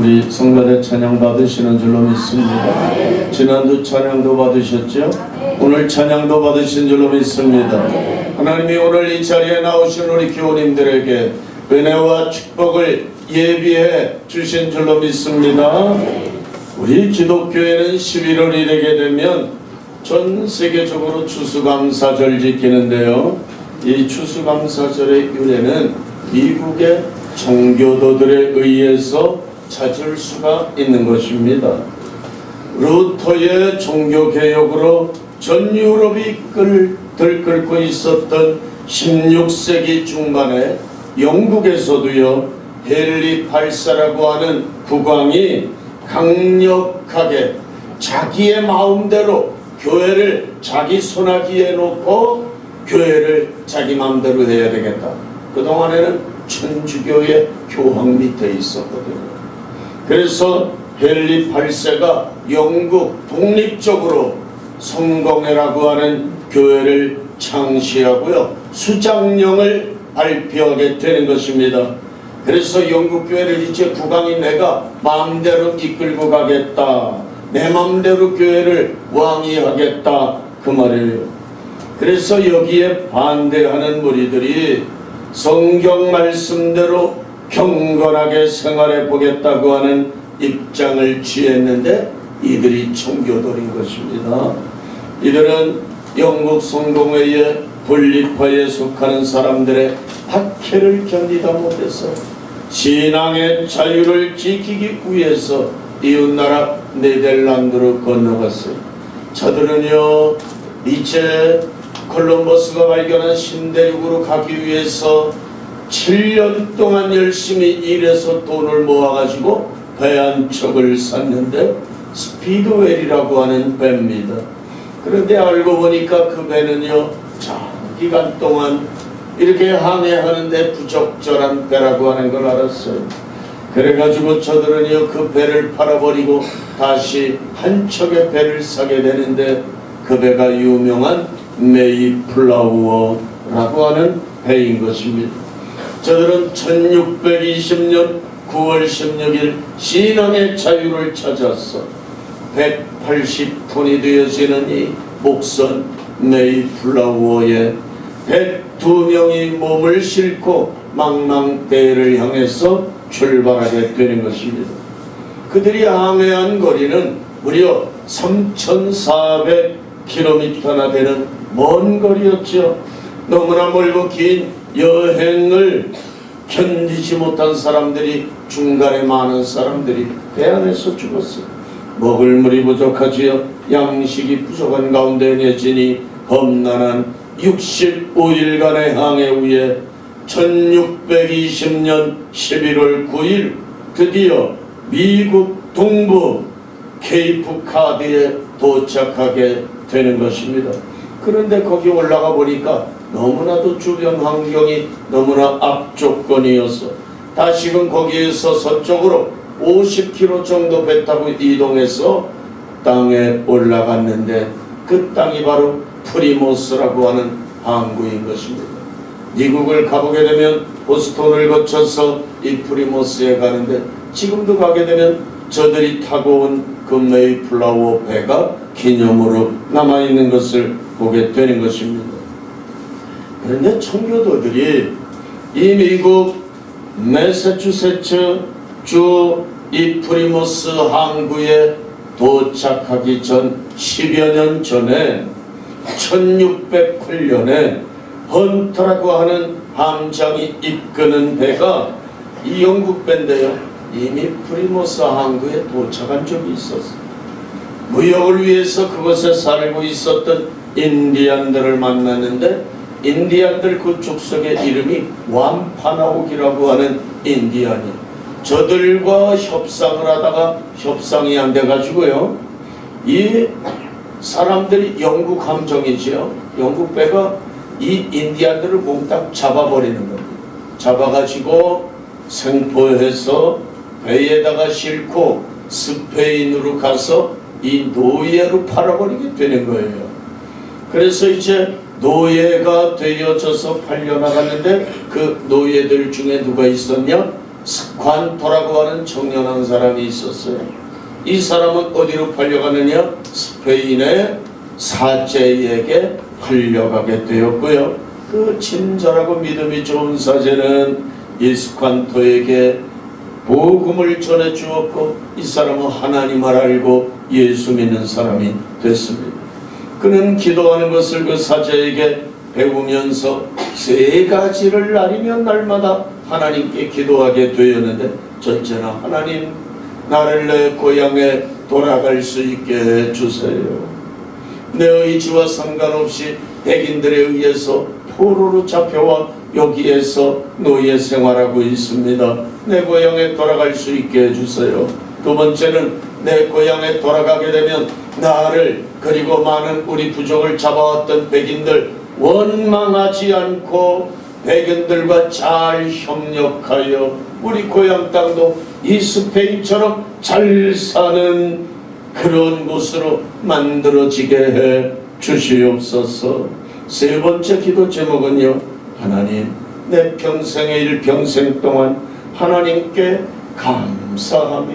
우리 성가대 찬양 받으시는 줄로 믿습니다. 지난주 찬양도 받으셨죠? 오늘 찬양도 받으신 줄로 믿습니다. 하나님이 오늘 이 자리에 나오신 우리 교우님들에게 은혜와 축복을 예비해 주신 줄로 믿습니다. 우리 기독교회는 11월 1일에 되면 전 세계적으로 추수감사절 지키는데요. 이 추수감사절의 유래는 미국의 정교도들에 의해서 찾을 수가 있는 것입니다. 루터의 종교개혁으로 전 유럽이 들끓고 있었던 16세기 중반에 영국에서도요, 헨리 8세라고 하는 국왕이 강력하게 자기의 마음대로 교회를 자기 손아귀에 놓고 교회를 자기 마음대로 해야 되겠다. 그동안에는 천주교의 교황 밑에 있었거든요. 그래서 헨리 8세가 영국 독립적으로 성공회라고 하는 교회를 창시하고요, 수장령을 발표하게 되는 것입니다. 그래서 영국 교회를 이제 국왕이 내가 마음대로 이끌고 가겠다, 내 마음대로 교회를 왕이 하겠다, 그 말이에요. 그래서 여기에 반대하는 무리들이 성경 말씀대로 경건하게 생활해 보겠다고 하는 입장을 취했는데, 이들이 청교도인 것입니다. 이들은 영국 성공회의 분립파에 속하는 사람들의 박해를 견디다 못해서 신앙의 자유를 지키기 위해서 이웃나라 네덜란드로 건너갔어요. 저들은요, 이제 콜럼버스가 발견한 신대륙으로 가기 위해서 7년 동안 열심히 일해서 돈을 모아가지고 배 한 척을 샀는데 스피드웰이라고 하는 배입니다. 그런데 알고 보니까 그 배는요, 장기간 동안 이렇게 항해하는데 부적절한 배라고 하는 걸 알았어요. 그래가지고 저들은요, 그 배를 팔아버리고 다시 한 척의 배를 사게 되는데, 그 배가 유명한 메이플라워라고 하는 배인 것입니다. 저들은 1620년 9월 16일 신앙의 자유를 찾아서 180톤이 되어지는 이 목선 메이플라워에 102명이 몸을 싣고 망망대해를 향해서 출발하게 되는 것입니다. 그들이 항해한 거리는 무려 3,400km나 되는 먼 거리였죠. 너무나 멀고 긴 여행을 견디지 못한 사람들이, 중간에 많은 사람들이 배 안에서 죽었어요. 먹을 물이 부족하지요. 양식이 부족한 가운데 내지니 험난한 65일간의 항해 후에 1620년 11월 9일 드디어 미국 동부 케이프 카드에 도착하게 되는 것입니다. 그런데 거기 올라가 보니까 너무나도 주변 환경이 너무나 악조건이어서 다시금 거기에서 서쪽으로 50km 정도 배 타고 이동해서 땅에 올라갔는데, 그 땅이 바로 프리모스라고 하는 항구인 것입니다. 미국을 가보게 되면 보스턴을 거쳐서 이 프리모스에 가는데, 지금도 가게 되면 저들이 타고 온 그 메이플라워 배가 기념으로 남아있는 것을 보게 되는 것입니다. 그런데 청교도들이 이 미국 매사추세츠 주 이 프리모스 항구에 도착하기 전 10여 년 전에 1608년에 헌터라고 하는 함장이 이끄는 배가 이 영국 배인데요, 이미 프리모스 항구에 도착한 적이 있었어요. 무역을 위해서 그곳에 살고 있었던 인디안들을 만났는데, 인디안들 그 족속의 이름이 완파나옥이라고 하는 인디안이, 저들과 협상을 하다가 협상이 안 돼가지고요, 이 사람들이 영국 함정이지요, 영국 배가 이 인디안들을 몽땅 잡아버리는 겁니다. 잡아가지고 생포해서 배에다가 싣고 스페인으로 가서 이 노예로 팔아버리게 되는 거예요. 그래서 이제 노예가 되어져서 팔려나갔는데, 그 노예들 중에 누가 있었냐? 스칸토라고 하는 청년 한 사람이 있었어요. 이 사람은 어디로 팔려가느냐? 스페인의 사제에게 팔려가게 되었고요. 그 친절하고 믿음이 좋은 사제는 이 스칸토에게 복음을 전해 주었고, 이 사람은 하나님을 알고 예수 믿는 사람이 됐습니다. 그는 기도하는 것을 그 사제에게 배우면서 3가지를 날이면 날마다 하나님께 기도하게 되었는데, 첫째는 하나님, 나를 내 고향에 돌아갈 수 있게 해주세요. 내 의지와 상관없이 백인들에 의해서 포로로 잡혀와 여기에서 노예 생활하고 있습니다. 내 고향에 돌아갈 수 있게 해주세요. 두 번째는 내 고향에 돌아가게 되면 나를, 그리고 많은 우리 부족을 잡아왔던 백인들 원망하지 않고 백인들과 잘 협력하여 우리 고향 땅도 이 스페인처럼 잘 사는 그런 곳으로 만들어지게 해 주시옵소서. 세 번째 기도 제목은요, 하나님, 내 평생의 일평생 동안 하나님께 감사하며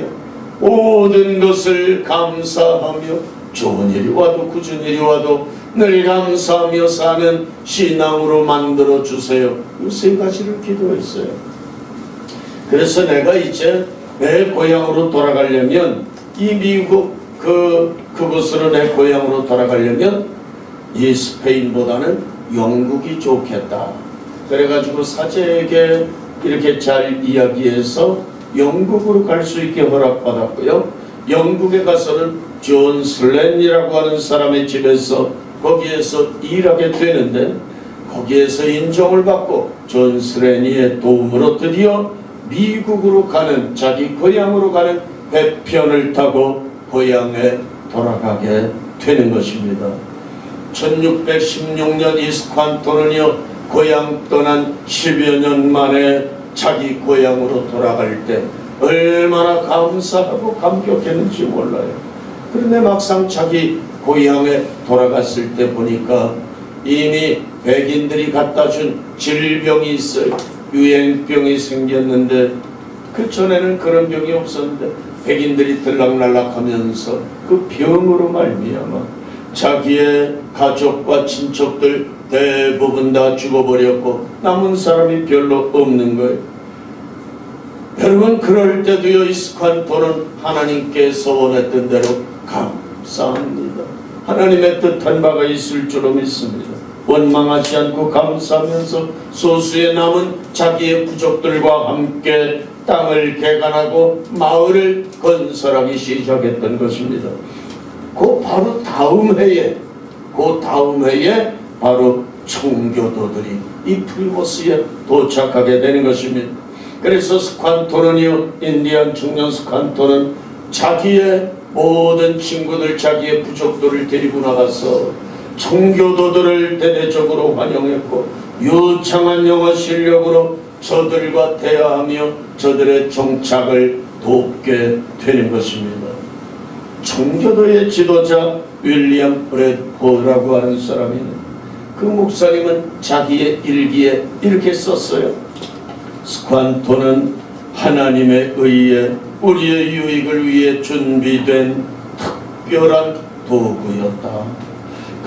모든 것을 감사하며 좋은 일이 와도 굳은 일이 와도 늘 감사하며 사는 신앙으로 만들어 주세요. 이 3가지를 기도했어요. 그래서 내가 이제 내 고향으로 돌아가려면, 이 미국 그곳으로 내 고향으로 돌아가려면 이 스페인보다는 영국이 좋겠다. 그래가지고 사제에게 이렇게 잘 이야기해서 영국으로 갈 수 있게 허락받았고요. 영국에 가서는 존 슬렌이라고 하는 사람의 집에서 거기에서 일하게 되는데, 거기에서 인정을 받고 존 슬렌이의 도움으로 드디어 미국으로 가는, 자기 고향으로 가는 배편을 타고 고향에 돌아가게 되는 것입니다. 1616년 이 스칸토는요, 고향 떠난 10여 년 만에 자기 고향으로 돌아갈 때 얼마나 감사하고 감격했는지 몰라요. 그런데 막상 자기 고향에 돌아갔을 때 보니까 이미 백인들이 갖다 준 질병이 있어요. 유행병이 생겼는데, 그 전에는 그런 병이 없었는데 백인들이 들락날락하면서 그 병으로 말미암아 자기의 가족과 친척들 대부분 다 죽어버렸고 남은 사람이 별로 없는 거예요. 여러분, 그럴 때도요, 이 스칸토는 하나님께 소원했던 대로 감사합니다. 하나님의 뜻한 바가 있을 줄로 믿습니다. 원망하지 않고 감사하면서 소수의 남은 자기의 부족들과 함께 땅을 개간하고 마을을 건설하기 시작했던 것입니다. 그 바로 다음 해에 바로 청교도들이 이 프리모스에 도착하게 되는 것입니다. 그래서 스칸토는요, 인디안 청년 스칸토는 자기의 모든 친구들, 자기의 부족들을 데리고 나가서 청교도들을 대대적으로 환영했고, 유창한 영어 실력으로 저들과 대화하며 저들의 정착을 돕게 되는 것입니다. 청교도의 지도자 윌리엄 브래드포드라고 하는 사람이 있는데, 그 목사님은 자기의 일기에 이렇게 썼어요. 스칸토는 하나님에 의해 우리의 유익을 위해 준비된 특별한 도구였다.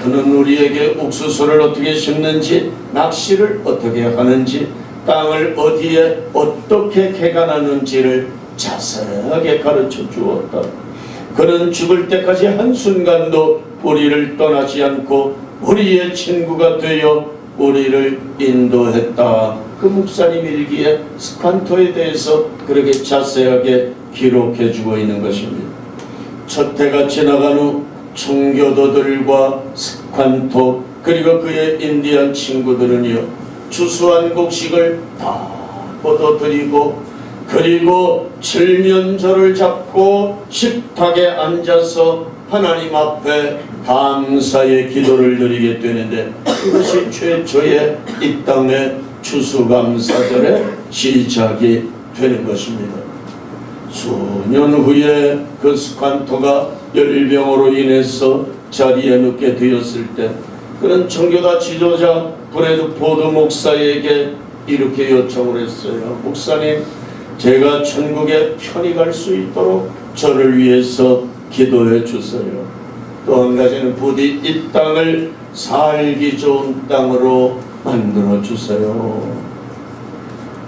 그는 우리에게 옥수수를 어떻게 심는지, 낚시를 어떻게 하는지, 땅을 어디에 어떻게 개간하는지를 자세하게 가르쳐 주었다. 그는 죽을 때까지 한순간도 우리를 떠나지 않고 우리의 친구가 되어 우리를 인도했다. 그 목사님 일기에 스칸토에 대해서 그렇게 자세하게 기록해 주고 있는 것입니다. 첫 해가 지나간 후 청교도들과 스칸토 그리고 그의 인디안 친구들은요, 주수한 곡식을 다 걷어들이고, 그리고 칠면조를 잡고 식탁에 앉아서 하나님 앞에 감사의 기도를 드리게 되는데, 이것이 최초의 이 땅의 추수감사절의 시작이 되는 것입니다. 수년 후에 그 스칸토가 열병으로 인해서 자리에 눕게 되었을 때, 그는 청교도 지도자 브래드포드 목사에게 이렇게 요청을 했어요. 목사님, 제가 천국에 편히 갈 수 있도록 저를 위해서 기도해 주세요. 또 한 가지는 부디 이 땅을 살기 좋은 땅으로 만들어 주세요.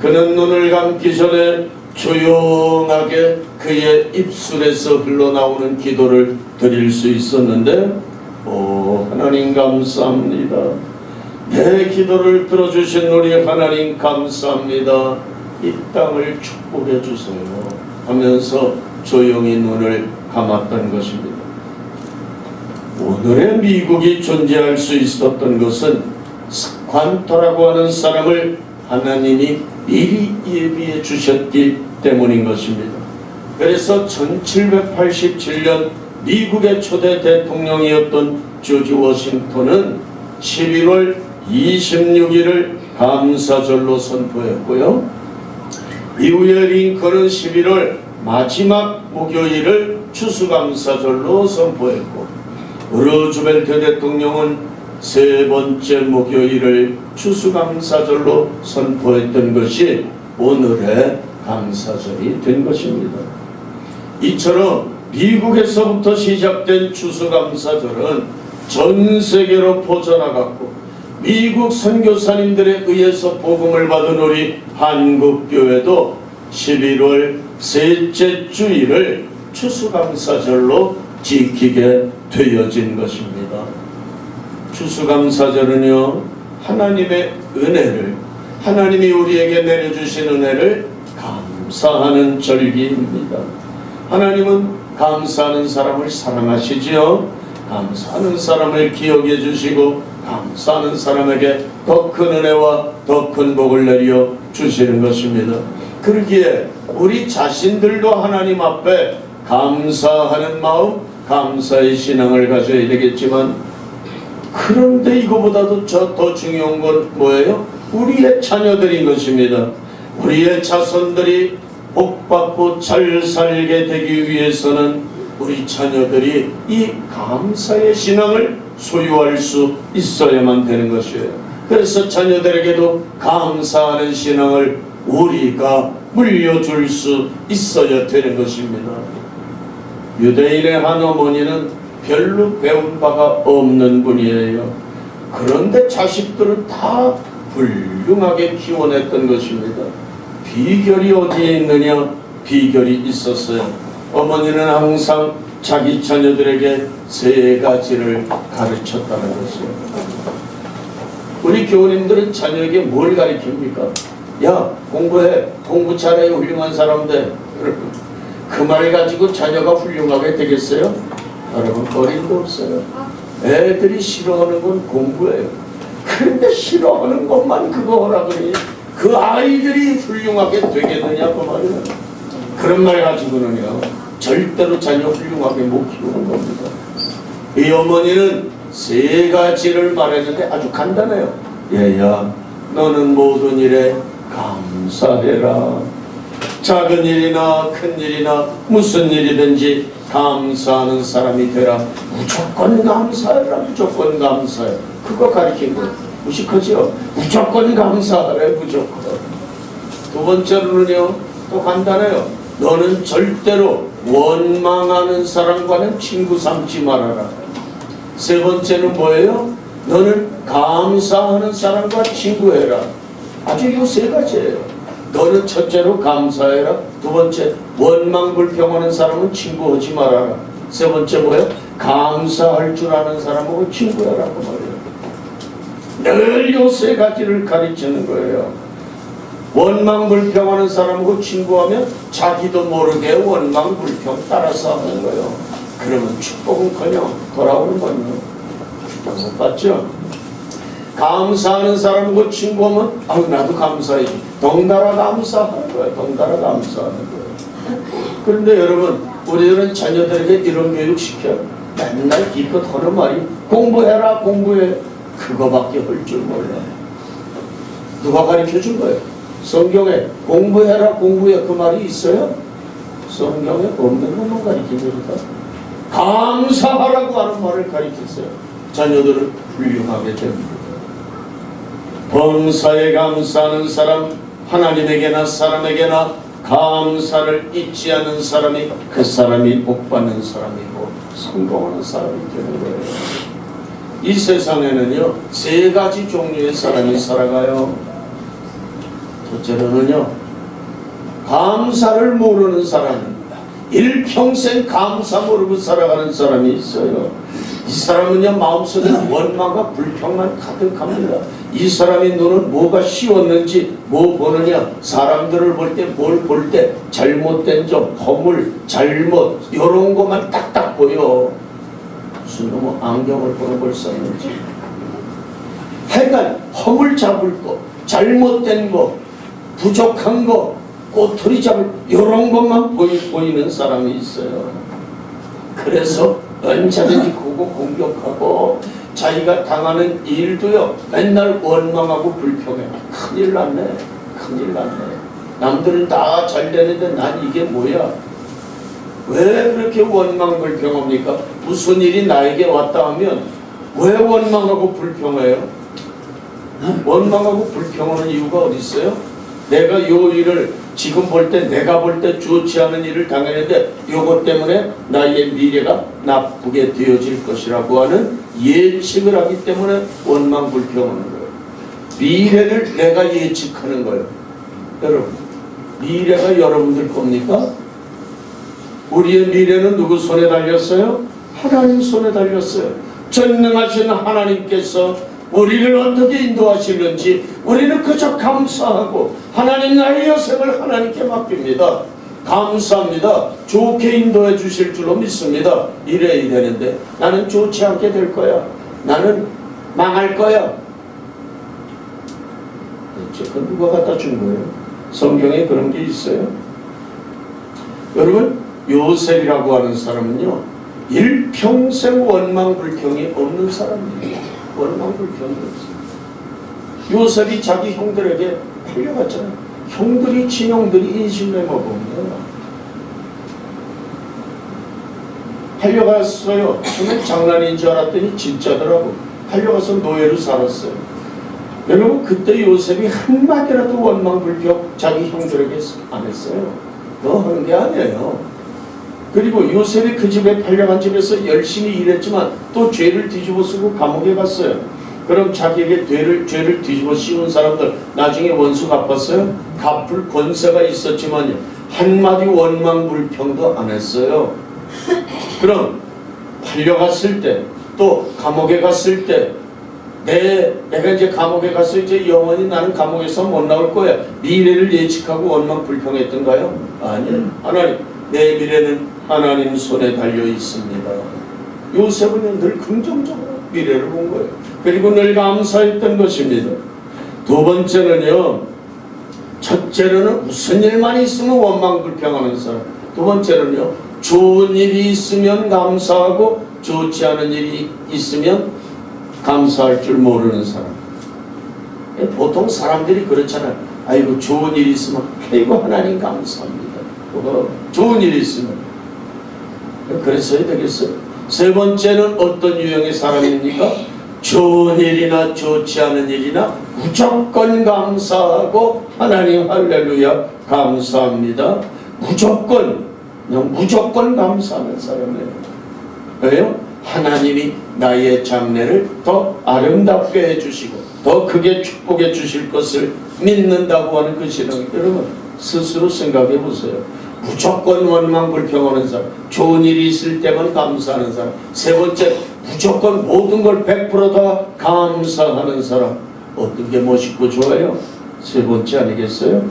그는 눈을 감기 전에 조용하게 그의 입술에서 흘러나오는 기도를 드릴 수 있었는데, 오 하나님 감사합니다. 내 기도를 들어주신 우리 하나님 감사합니다. 이 땅을 축복해 주세요 하면서 조용히 눈을 감았던 것입니다. 오늘의 미국이 존재할 수 있었던 것은 스관토라고 하는 사람을 하나님이 미리 예비해 주셨기 때문인 것입니다. 그래서 1787년 미국의 초대 대통령이었던 조지 워싱턴은 11월 26일을 감사절로 선포했고요. 이후에 링컨은 11월 마지막 목요일을 추수감사절로 선포했고, 루즈벨트 대통령은 세 번째 목요일을 추수감사절로 선포했던 것이 오늘의 감사절이 된 것입니다. 이처럼 미국에서부터 시작된 추수감사절은 전 세계로 퍼져나갔고, 미국 선교사님들에 의해서 복음을 받은 우리 한국교회도 11월 셋째 주일을 추수감사절로 지키게 되어진 것입니다. 추수감사절은요, 하나님의 은혜를, 하나님이 우리에게 내려주신 은혜를 감사하는 절기입니다. 하나님은 감사하는 사람을 사랑하시지요. 감사하는 사람을 기억해 주시고 감사하는 사람에게 더 큰 은혜와 더 큰 복을 내려 주시는 것입니다. 그러기에 우리 자신들도 하나님 앞에 감사하는 마음, 감사의 신앙을 가져야 되겠지만, 그런데 이거보다도 더 중요한 건 뭐예요? 우리의 자녀들인 것입니다. 우리의 자손들이 복받고 잘 살게 되기 위해서는 우리 자녀들이 이 감사의 신앙을 소유할 수 있어야만 되는 것이에요. 그래서 자녀들에게도 감사하는 신앙을 우리가 물려줄 수 있어야 되는 것입니다. 유대인의 한 어머니는 별로 배운 바가 없는 분이에요. 그런데 자식들은 다 훌륭하게 키워냈던 것입니다. 비결이 어디에 있느냐? 비결이 있었어요. 어머니는 항상 자기 자녀들에게 세 가지를 가르쳤다는 것이에요. 우리 교우님들은 자녀에게 뭘 가르칩니까? 야, 공부해, 공부 잘해, 훌륭한 사람 돼. 그 말 가지고 자녀가 훌륭하게 되겠어요? 여러분, 어림도 없어요. 애들이 싫어하는 건 공부예요. 그런데 싫어하는 것만 그거 하라 그러니 그 아이들이 훌륭하게 되겠느냐 그 말이에요. 그런 말 가지고는요, 절대로 자녀 훌륭하게 못 키우는 겁니다. 이 어머니는 세 가지를 말했는데 아주 간단해요. 얘야, 너는 모든 일에 감사해라. 작은 일이나 큰 일이나 무슨 일이든지 감사하는 사람이 되라. 무조건 감사해라. 무조건 감사해. 그거 가르친 거 무식하죠? 무조건 감사하래. 무조건. 두 번째로는요, 또 간단해요. 너는 절대로 원망하는 사람과는 친구 삼지 말아라. 세 번째는 뭐예요? 너는 감사하는 사람과 친구해라. 아주 이 세 가지예요. 너는 첫째로 감사해라. 두 번째, 원망 불평하는 사람은 친구하지 말아라. 세 번째 뭐예요? 감사할 줄 아는 사람하고 친구해라고 말해요. 늘 이 세 가지를 가르치는 거예요. 원망 불평하는 사람하고 친구하면 자기도 모르게 원망 불평 따라서 하는 거예요. 그러면 축복은커녕 돌아오는 거예요. 못 봤죠? 감사하는 사람하고 친구하면 나도 감사해야지. 덩달아 감사하는 거예요. 덩달아 감사하는 거예요. 그런데 여러분, 우리들은 자녀들에게 이런 교육 시켜요. 맨날 기껏 하는 말이 공부해라 공부해. 그거밖에 할 줄 몰라. 누가 가르쳐준 거예요? 성경에 공부해라 공부해 그 말이 있어요? 성경에 없는 것만 가르칩니다. 감사하라고 하는 말을 가르쳤어요. 자녀들은 훌륭하게 됩니다. 범사에 감사하는 사람, 하나님에게나 사람에게나 감사를 잊지 않는 사람이 그 사람이 복받는 사람이고 성공하는 사람이 되는 거예요. 이 세상에는요, 세 가지 종류의 사람이 살아가요. 첫째로는요, 감사를 모르는 사람입니다. 일평생 감사 모르고 살아가는 사람이 있어요. 이 사람은요, 마음속에 원망과 불평만 가득합니다. 이 사람의 눈은 뭐가 씌웠는지 뭐 보느냐, 사람들을 볼 때 뭘 볼 때 잘못된 점, 허물, 잘못 이런 것만 딱딱 보여. 무슨 너무 안경을 보는 걸 썼는지. 하여간 허물 잡을 거, 잘못된 거, 부족한 거, 꼬투리 잡을 이런 것만 보이는 사람이 있어요. 그래서 언제든지 그거 공격하고 자기가 당하는 일도요 맨날 원망하고 불평해. 큰일 났네, 큰일 났네. 남들은 다 잘 되는데 난 이게 뭐야? 왜 그렇게 원망 불평합니까? 무슨 일이 나에게 왔다 하면 왜 원망하고 불평해요? 원망하고 불평하는 이유가 어디 있어요? 내가 요 일을 지금 볼 때 내가 볼 때 좋지 않은 일을 당했는데 요것 때문에 나의 미래가 나쁘게 되어질 것이라고 하는 예측을 하기 때문에 원망 불평하는 거예요. 미래를 내가 예측하는 거예요. 여러분, 미래가 여러분들 겁니까? 우리의 미래는 누구 손에 달렸어요? 하나님 손에 달렸어요. 전능하신 하나님께서 우리를 어떻게 인도하시는지 우리는 그저 감사하고 하나님 나의 여생을 하나님께 맡깁니다. 감사합니다. 좋게 인도해 주실 줄로 믿습니다. 이래야 되는데 나는 좋지 않게 될 거야. 나는 망할 거야. 그건 누가 갖다 준 거예요? 성경에 그런 게 있어요? 여러분, 요셉이라고 하는 사람은요, 일평생 원망 불평이 없는 사람이에요. 원망 불평이 없어요. 요셉이 자기 형들에게 팔려갔잖아요. 형들이 친형들이 인신내 먹으면 팔려갔어요. 처음에 장난인 줄 알았더니 진짜더라고. 팔려가서 노예로 살았어요. 여러분, 그때 요셉이 한마디라도 원망 불평 자기 형들에게 안 했어요. 너 하는 게 아니에요. 그리고 요셉이 그 집에 팔려간 집에서 열심히 일했지만 또 죄를 뒤집어 쓰고 감옥에 갔어요. 그럼 자기에게 죄를 뒤집어 씌운 사람들 나중에 원수 갚았어요? 갚을 권세가 있었지만요, 한마디 원망 불평도 안 했어요. 그럼 팔려갔을 때 또 감옥에 갔을 때 내가 이제 감옥에 가서 이제 영원히 나는 감옥에서 못 나올 거야, 미래를 예측하고 원망 불평했던가요? 아니요. 하나님, 내 미래는 하나님 손에 달려 있습니다. 요셉은 늘 긍정적으로 미래를 본 거예요. 그리고 늘 감사했던 것입니다. 두 번째는요, 첫째로는 무슨 일만 있으면 원망 불평하는 사람. 두 번째는요, 좋은 일이 있으면 감사하고 좋지 않은 일이 있으면 감사할 줄 모르는 사람. 보통 사람들이 그렇잖아요. 아이고, 좋은 일이 있으면 아이고 하나님 감사합니다. 좋은 일이 있으면 그랬어야 되겠어요. 세 번째는 어떤 유형의 사람입니까? 좋은 일이나 좋지 않은 일이나 무조건 감사하고 하나님 할렐루야 감사합니다. 무조건 감사하는 사람이에요. 왜요? 하나님이 나의 장래를 더 아름답게 해주시고 더 크게 축복해 주실 것을 믿는다고 하는 그 신앙. 여러분, 스스로 생각해 보세요. 무조건 원망 불평하는 사람, 좋은 일이 있을 때만 감사하는 사람. 세 번째, 무조건 모든 걸 100%다 감사하는 사람. 어떤 게 멋있고 좋아요? 세 번째 아니겠어요?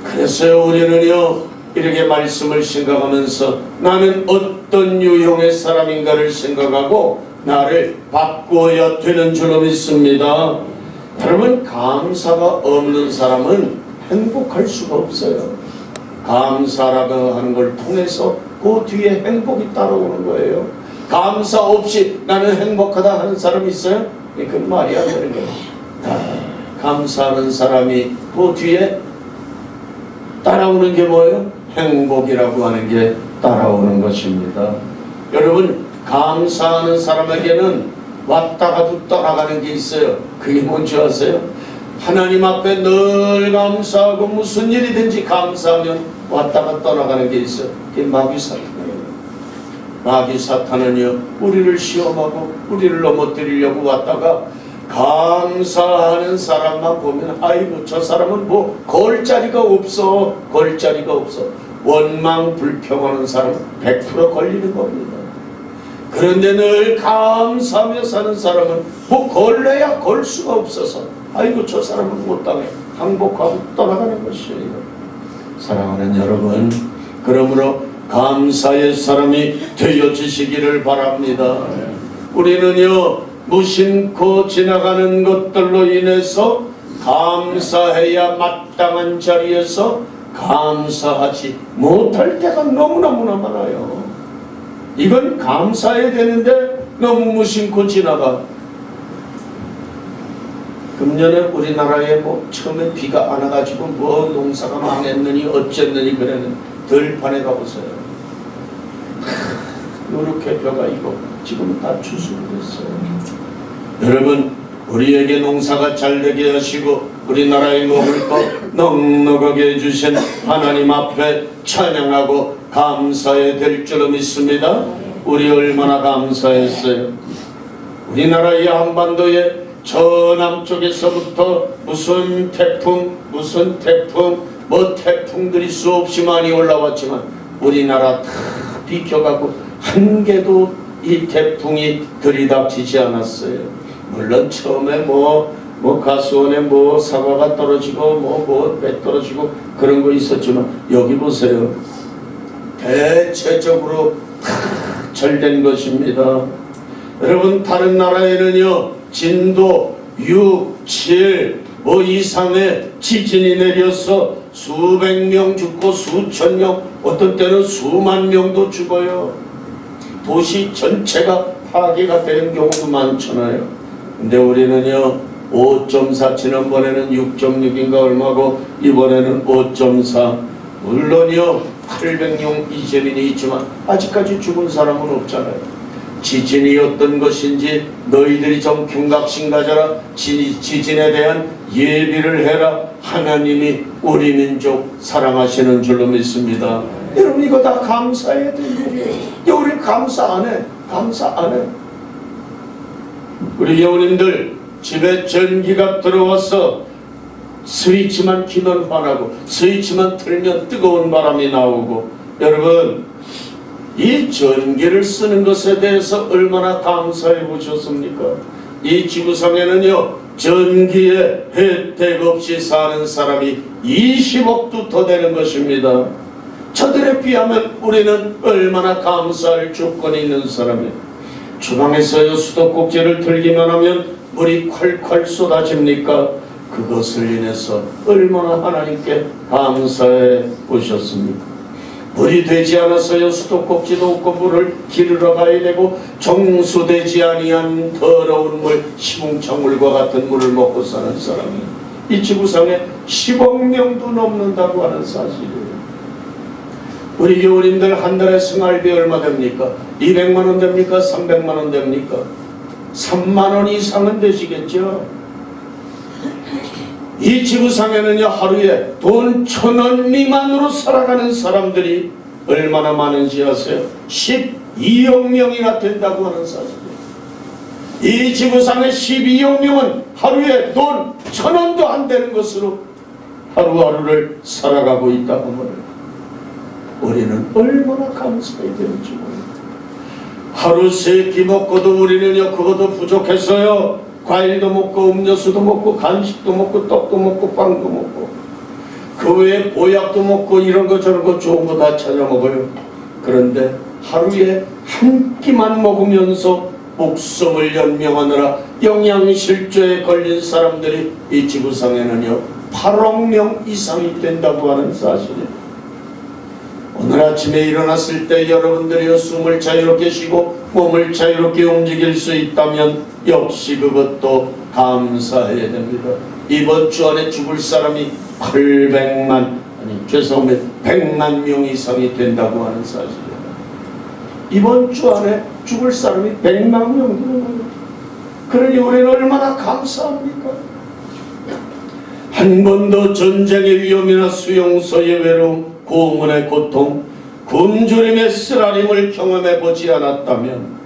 그래서 우리는요, 이렇게 말씀을 생각하면서 나는 어떤 유형의 사람인가를 생각하고 나를 바꿔야 되는 줄로 믿습니다. 여러분, 감사가 없는 사람은 행복할 수가 없어요. 감사라고 하는 걸 통해서 그 뒤에 행복이 따라오는 거예요. 감사 없이 나는 행복하다 하는 사람이 있어요? 그건 말이 안 되는 거예요. 감사하는 사람이 그 뒤에 따라오는 게 뭐예요? 행복이라고 하는 게 따라오는 것입니다. 여러분, 감사하는 사람에게는 왔다가도 떠나가는 게 있어요. 그게 뭔지 아세요? 하나님 앞에 늘 감사하고 무슨 일이든지 감사하면 왔다가 떠나가는 게 있어요. 그게 마귀 사탄이에요. 마귀 사탄은요, 우리를 시험하고 우리를 넘어뜨리려고 왔다가 감사하는 사람만 보면 아이고 저 사람은 뭐 걸 자리가 없어. 걸 자리가 없어. 원망 불평하는 사람은 100% 걸리는 겁니다. 그런데 늘 감사하며 사는 사람은 뭐 걸려야 걸 수가 없어서 아이고 저 사람은 못 당해 항복하고 떠나가는 것이에요. 사랑하는 여러분, 그러므로 감사의 사람이 되어지시기를 바랍니다. 우리는요, 무심코 지나가는 것들로 인해서 감사해야 마땅한 자리에서 감사하지 못할 때가 너무너무나 많아요. 이건 감사해야 되는데 너무 무심코 지나가. 금년에 우리나라에 뭐 처음에 비가 안 와가지고 뭐 농사가 망했느니 어쨌느니 그랬는데 들판에 가보세요. 이렇게 벼가 이거 지금 다 추수됐어요. 여러분, 우리에게 농사가 잘 되게 하시고 우리나라에 먹을 것 넉넉하게 해주신 하나님 앞에 찬양하고 감사해야 될 줄로 믿습니다. 우리 얼마나 감사했어요. 우리나라의 한반도에 저 남쪽에서부터 무슨 태풍 뭐 태풍들이 수없이 많이 올라왔지만 우리나라 다 비켜가고 한 개도 이 태풍이 들이닥치지 않았어요. 물론 처음에 뭐 가수원에 뭐 사과가 떨어지고 뭐 배 떨어지고 그런 거 있었지만 여기 보세요. 대체적으로 다 잘된 것입니다. 여러분, 다른 나라에는요 진도 6, 7 뭐 이상의 지진이 내려서 수백 명 죽고 수천 명, 어떤 때는 수만 명도 죽어요. 도시 전체가 파괴가 되는 경우도 많잖아요. 근데 우리는요 5.4, 지난번에는 6.6인가 얼마고 이번에는 5.4. 물론요 800명 이재민이 있지만 아직까지 죽은 사람은 없잖아요. 지진이 어떤 것인지 너희들이 좀 경각심 가져라. 지진에 대한 예비를 해라. 하나님이 우리 민족 사랑하시는 줄로 믿습니다. 여러분, 이거 다 감사해야 되는 일이에요. 우리 감사 안 해. 감사 안 해. 우리 여우님들 집에 전기가 들어와서 스위치만 키면 화나고 스위치만 틀면 뜨거운 바람이 나오고, 여러분 이 전기를 쓰는 것에 대해서 얼마나 감사해 보셨습니까? 이 지구상에는요 전기에 혜택 없이 사는 사람이 20억도 더 되는 것입니다. 저들에 비하면 우리는 얼마나 감사할 조건이 있는 사람이에요. 주방에서요 수도꼭지를 틀기만 하면 물이 콸콸 쏟아집니까? 그것을 인해서 얼마나 하나님께 감사해 보셨습니까? 물이 되지 않아서요 수도꼭지도 없고 물을 기르러 가야 되고 정수되지 아니한 더러운 물, 시궁창물과 같은 물을 먹고 사는 사람이 이 지구상에 10억 명도 넘는다고 하는 사실이에요. 우리 교우님들 한 달에 생활비 얼마 됩니까? 200만 원 됩니까? 300만 원 됩니까? 3만 원 이상은 되시겠죠? 이 지구상에는요 하루에 돈 1,000원 미만으로 살아가는 사람들이 얼마나 많은지 아세요? 12억 명이나 된다고 하는 사실이에요. 이 지구상에 12억 명은 하루에 돈 1,000원도 안 되는 것으로 하루하루를 살아가고 있다고 말해요. 우리는 얼마나 감사해야 되는지 모릅니다. 하루 3끼 먹고도 우리는요 그것도 부족해서요 과일도 먹고 음료수도 먹고 간식도 먹고 떡도 먹고 빵도 먹고 그 외에 보약도 먹고 이런 거 저런 거 좋은 거 다 찾아 먹어요. 그런데 하루에 한 끼만 먹으면서 목숨을 연명하느라 영양실조에 걸린 사람들이 이 지구상에는요 8억 명 이상이 된다고 하는 사실이에요. 오늘 아침에 일어났을 때 여러분들이 숨을 자유롭게 쉬고 몸을 자유롭게 움직일 수 있다면 역시 그것도 감사해야 됩니다. 이번 주 안에 죽을 사람이 100만 명 이상이 된다고 하는 사실입니다. 이번 주 안에 죽을 사람이 100만 명 되는 거예요. 그러니 우리는 얼마나 감사합니까? 한 번도 전쟁의 위험이나 수용소의 외로움, 고문의 고통, 굶주림의 쓰라림을 경험해 보지 않았다면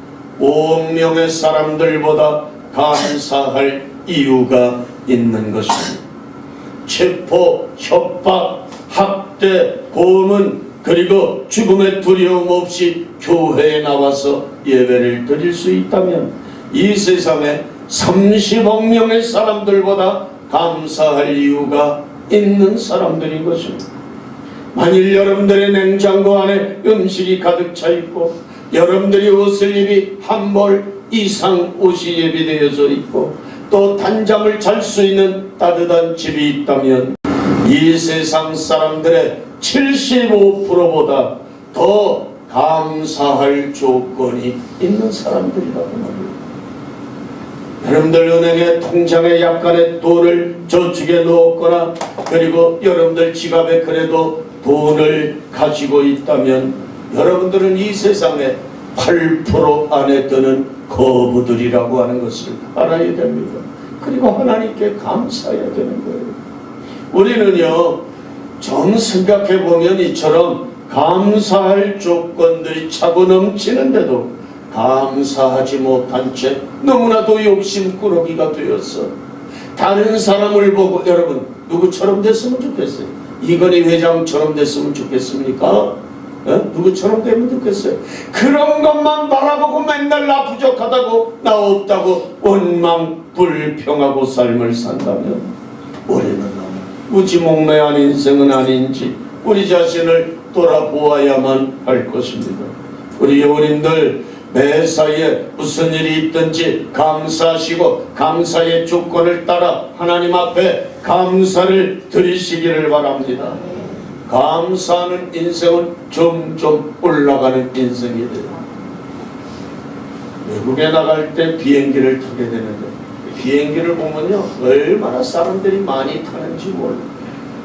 5억 명의 사람들보다 감사할 이유가 있는 것입니다. 체포, 협박, 학대, 고문, 그리고 죽음의 두려움 없이 교회에 나와서 예배를 드릴 수 있다면 이 세상에 30억 명의 사람들보다 감사할 이유가 있는 사람들인 것입니다. 만일 여러분들의 냉장고 안에 음식이 가득 차 있고 여러분들이 옷을 입이 한 벌 이상 옷이 예비되어져 있고 또 단잠을 잘 수 있는 따뜻한 집이 있다면 이 세상 사람들의 75%보다 더 감사할 조건이 있는 사람들이라고 말합니다. 여러분들 은행의 통장에 약간의 돈을 저축해 놓았거나 그리고 여러분들 지갑에 그래도 돈을 가지고 있다면 여러분들은 이 세상에 8% 안에 드는 거부들이라고 하는 것을 알아야 됩니다. 그리고 하나님께 감사해야 되는 거예요. 우리는요, 좀 생각해 보면 이처럼 감사할 조건들이 차고 넘치는데도 감사하지 못한 채 너무나도 욕심꾸러기가 되었어. 다른 사람을 보고 여러분 누구처럼 됐으면 좋겠어요? 이건희 회장처럼 됐으면 좋겠습니까? 누구처럼 되면 좋겠어요? 그런 것만 바라보고 맨날 나 부족하다고 나 없다고 원망 불평하고 삶을 산다면 우리는 무지몽매한 인생은 아닌지 우리 자신을 돌아보아야만 할 것입니다. 우리 여우님들 매사에 무슨 일이 있든지 감사하시고 감사의 조건을 따라 하나님 앞에 감사를 드리시기를 바랍니다. 감사하는 인생은 점점 올라가는 인생이 돼요. 외국에 나갈 때 비행기를 타게 되는데 비행기를 보면요 얼마나 사람들이 많이 타는지 몰라.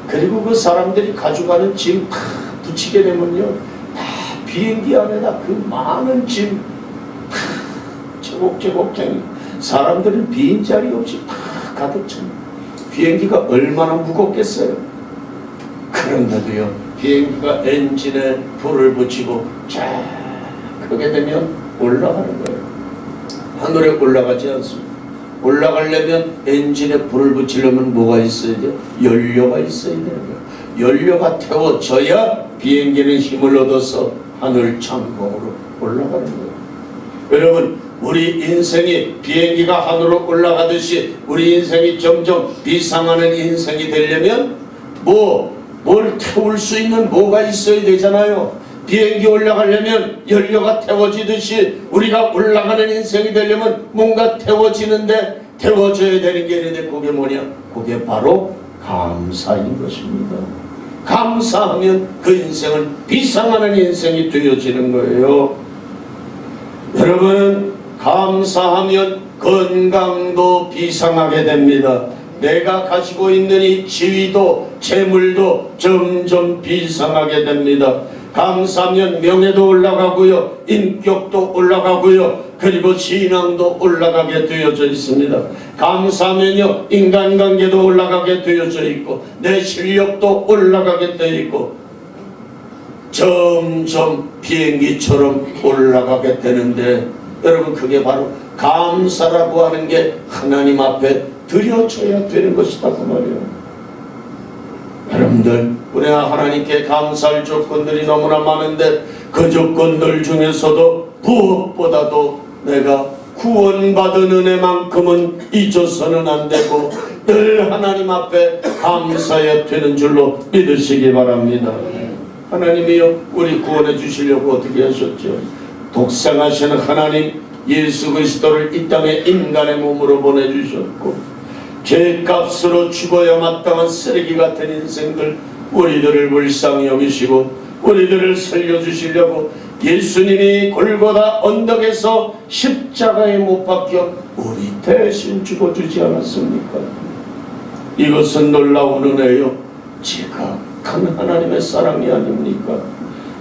그리고 그 사람들이 가져가는 짐 다 붙이게 되면요 다 비행기 안에다 그 많은 짐 제곡제곡쟁이 사람들은 빈자리 없이 다 가득 찹니다. 비행기가 얼마나 무겁겠어요. 그런데도요 비행기가 엔진에 불을 붙이고 쫙 그렇게 되면 올라가는 거예요. 하늘에 올라가지 않습니다. 올라가려면 엔진에 불을 붙이려면 뭐가 있어야 돼요? 연료가 있어야 되는 거예요. 연료가 태워져야 비행기는 힘을 얻어서 하늘 창공으로 올라가는 거예요. 여러분 우리 인생이 비행기가 하늘로 올라가듯이 우리 인생이 점점 비상하는 인생이 되려면 뭘 태울 수 있는 뭐가 있어야 되잖아요. 비행기 올라가려면 연료가 태워지듯이 우리가 올라가는 인생이 되려면 뭔가 태워지는데 태워져야 되는 게 있는데 그게 뭐냐? 그게 바로 감사인 것입니다. 감사하면 그 인생은 비상하는 인생이 되어지는 거예요. 여러분 감사하면 건강도 비상하게 됩니다. 내가 가지고 있는 이 지위도 재물도 점점 비상하게 됩니다. 감사하면 명예도 올라가고요 인격도 올라가고요 그리고 신앙도 올라가게 되어져 있습니다. 감사하면요 인간관계도 올라가게 되어져 있고 내 실력도 올라가게 되어 있고 점점 비행기처럼 올라가게 되는데 여러분 그게 바로 감사라고 하는 게 하나님 앞에 드려져야 되는 것이다 그 말이에요. 여러분들 우리가 하나님께 감사할 조건들이 너무나 많은데 그 조건들 중에서도 무엇보다도 내가 구원받은 은혜만큼은 잊어서는 안 되고 늘 하나님 앞에 감사해야 되는 줄로 믿으시기 바랍니다. 하나님이요 우리 구원해 주시려고 어떻게 하셨죠? 독생하시는 하나님 예수 그리스도를 이 땅에 인간의 몸으로 보내주셨고 죄값으로 죽어야 마땅한 쓰레기 같은 인생들 우리들을 불쌍히 여기시고 우리들을 살려주시려고 예수님이 골고다 언덕에서 십자가에 못 박혀 우리 대신 죽어주지 않았습니까? 이것은 놀라운 은혜요 지극한 하나님의 사랑이 아닙니까?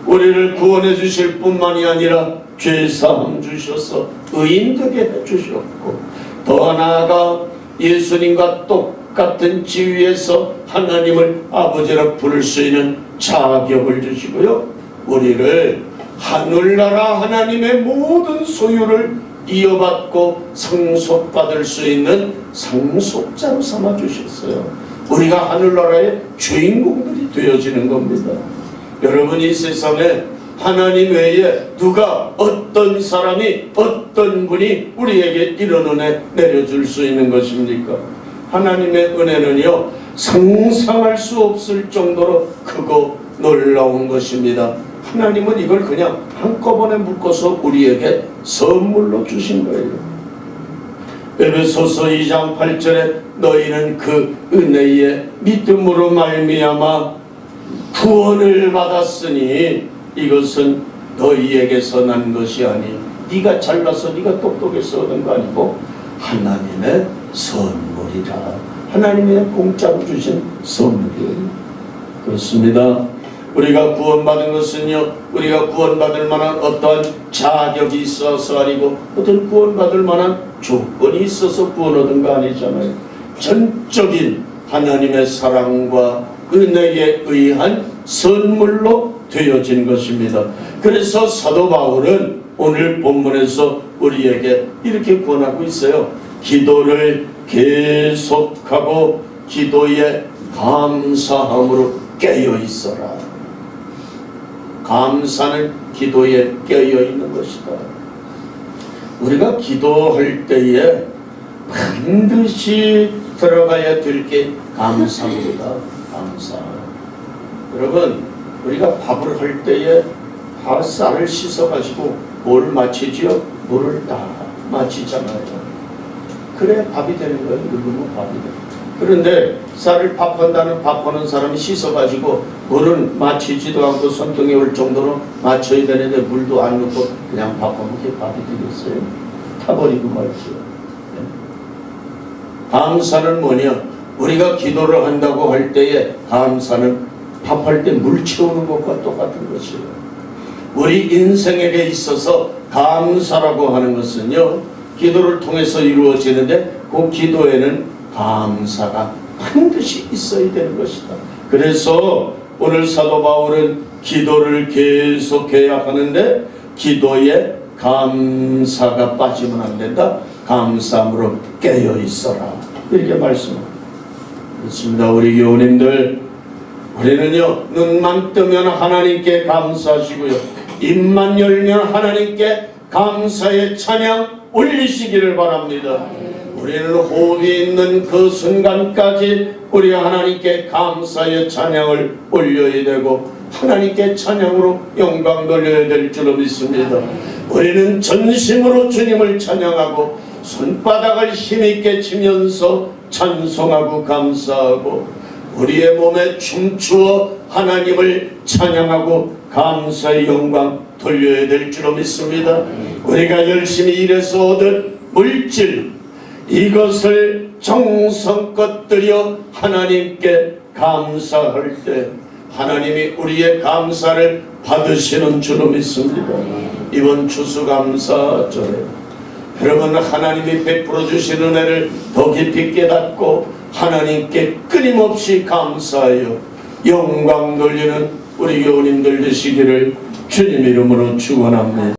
우리를 구원해 주실 뿐만이 아니라 죄사함 주셔서 의인 되게 해주셨고 더 나아가 예수님과 같은 지위에서 하나님을 아버지라 부를 수 있는 자격을 주시고요, 우리를 하늘나라 하나님의 모든 소유를 이어받고 상속받을 수 있는 상속자로 삼아 주셨어요. 우리가 하늘나라의 주인공들이 되어지는 겁니다. 여러분, 이 세상에 하나님 외에 누가, 어떤 사람이, 어떤 분이 우리에게 이런 은혜 내려줄 수 있는 것입니까? 하나님의 은혜는요, 상상할 수 없을 정도로 크고 놀라운 것입니다. 하나님은 이걸 그냥 한꺼번에 묶어서 우리에게 선물로 주신 거예요. 에베소서 2장 8절에 너희는 그 은혜의 믿음으로 말미암아 구원을 받았으니 이것은 너희에게서 난 것이 아니, 네가 잘나서 네가 똑똑해서 얻은 거 아니고 하나님의 선물이라. 하나님의 공짜로 주신 선물이에요. 그렇습니다. 우리가 구원받은 것은요, 우리가 구원받을 만한 어떠한 자격이 있어서 아니고 어떤 구원받을 만한 조건이 있어서 구원 얻은 거 아니잖아요. 전적인 하나님의 사랑과 은혜에 의한 선물로 되어진 것입니다. 그래서 사도 바울은 오늘 본문에서 우리에게 이렇게 권하고 있어요. 기도를 계속하고 기도에 감사함으로 깨어 있어라. 감사는 기도에 깨어 있는 것이다. 우리가 기도할 때에 반드시 들어가야 될 게 감사입니다. 감사. 여러분, 우리가 밥을 할 때에 쌀을 씻어가지고 뭘 마치지요? 물을 다 마치잖아요. 그래 밥이 되는 거예요. 늙으면 밥이 돼요. 그런데 쌀을 밥하는 사람이 씻어가지고 물은 마치지도 않고 손등에 올 정도로 맞춰야 되는데 물도 안 넣고 그냥 밥하면 그게 밥이 되겠어요? 타버리고 말지요. 네. 감사는 뭐냐? 우리가 기도를 한다고 할 때에 감사는 밥할 때 물 채우는 것과 똑같은 것이에요. 우리 인생에게 있어서 감사라고 하는 것은요, 기도를 통해서 이루어지는데 그 기도에는 감사가 반드시 있어야 되는 것이다. 그래서 오늘 사도 바울은 기도를 계속해야 하는데 기도에 감사가 빠지면 안 된다. 감사함으로 깨어 있어라. 이렇게 말씀합니다. 그렇습니다. 우리 교우님들, 우리는요, 눈만 뜨면 하나님께 감사하시고요, 입만 열면 하나님께 감사의 찬양 올리시기를 바랍니다. 우리는 호흡이 있는 그 순간까지 우리 하나님께 감사의 찬양을 올려야 되고 하나님께 찬양으로 영광 돌려야 될 줄로 믿습니다. 우리는 전심으로 주님을 찬양하고 손바닥을 힘있게 치면서 찬송하고 감사하고 우리의 몸에 춤추어 하나님을 찬양하고 감사의 영광 돌려야 될 줄로 믿습니다. 우리가 열심히 일해서 얻은 물질, 이것을 정성껏 들여 하나님께 감사할 때 하나님이 우리의 감사를 받으시는 줄로 믿습니다. 이번 추수감사절에 여러분, 하나님이 베풀어 주신 은혜를 더 깊이 깨닫고 하나님께 끊임없이 감사하여 영광 돌리는 우리 교우님들 되시기를 주님 이름으로 축원합니다.